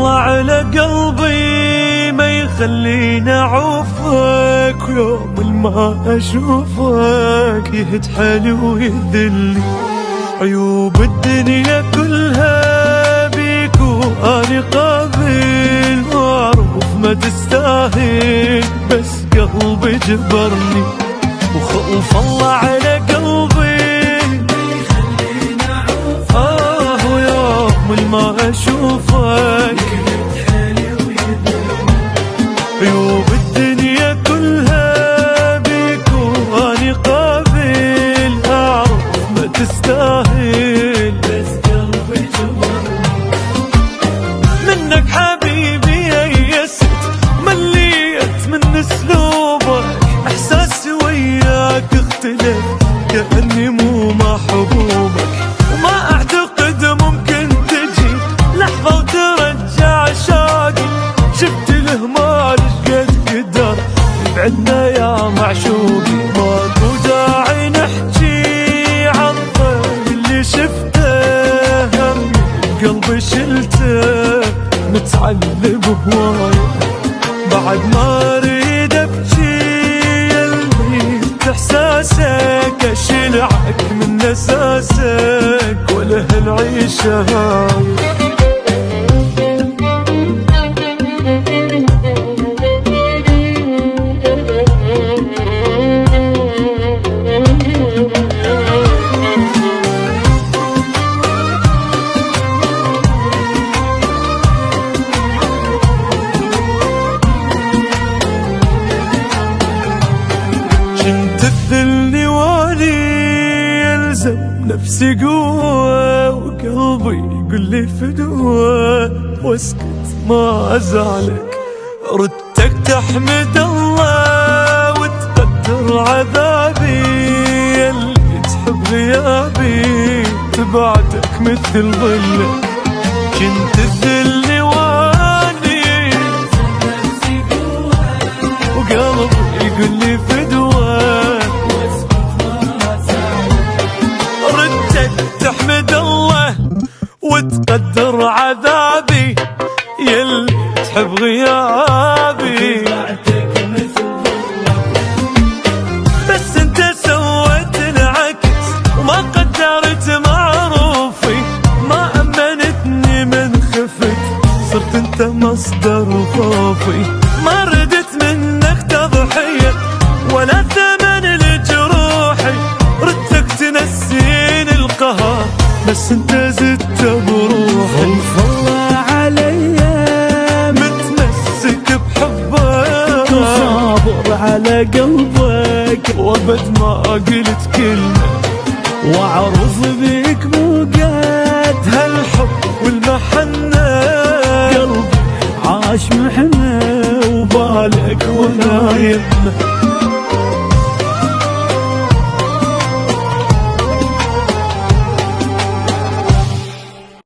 الله على قلبي ما يخليني اعوفك، ويوم ما اشوفك يهد حالي ويذلني. عيوب الدنيا كلها بيك واني قابل، واعرف ما تستاهل بس قلبي جبرني. وخوف الله على قلبي ويوم ما اشوفك عيوب الدنيا كلها بيك واني قابل، اعرف ما تستاهل بس قلبي جبرني. منك حبيبي يئست مليت من اسلوبك، احساسي وياك اختلف كأني مو محبوبك. وما اعتقد ممكن تجي لحظة وترجع شوقي، شفت الهمال شقد قدر يبعدنا يا معشوقي. ماكو داعي نحكي عن الضيق اللي شفته، هم قلبي شلته متعلب هواي. بعد ما اريد ابكي يلميت احساسك، اشلعك من اساسك ولا هالعيشه هاي. كنت تذلني واني يلزم نفسي قوة، وقلبي يقول لي فدوة واسكت ما ازعلك. ردتك تحمد الله وتقدر عذابي، اللي تحب غيابي تبعتك مثل ظلك. كنت تذلني واني وقلبي يقول لي فدوة، ردتك تحمد الله وتقدر عذابي، يلي تحب غيابي بس انت سويت العكس وما قدرت معروفي. ما امنتني من خفت صرت انت مصدر خوفي. ما ردت منك تضحية ولا ثمن لجروحي، ردتك تنسيني القهر بس انت زدت بروحي. خوف الله عليا متمسك بحبك وصابر على قلبك، وابد ما قلت كلمة واعرف بيك مو قد هالحب والمحنة. قلبي عاش محنة وبالك ولا يمه.